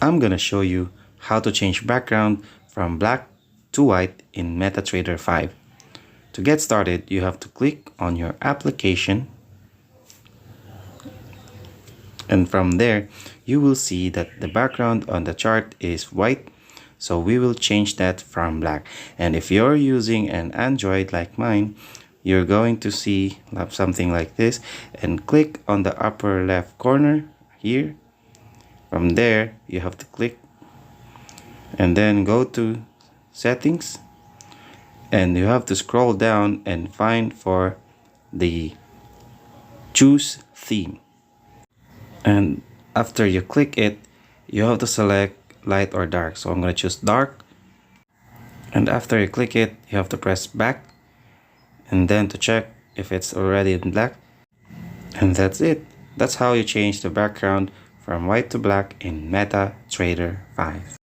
I'm gonna show you how to change background from black to white in Metatrader 5. To get started, you have to click on your application, and from there you will see that the background on the chart is white, so we will change that from black. And if you're using an Android like mine, you're going to see something like this, and click on the upper left corner here. From there you have to click and then go to settings, and you have to scroll down and find for the choose theme. And after you click it, you have to select light or dark. So I'm going to choose dark. And after you click it, you have to press back and then to check if it's already in black. And that's it. That's how you change the background from white to black in MetaTrader 5.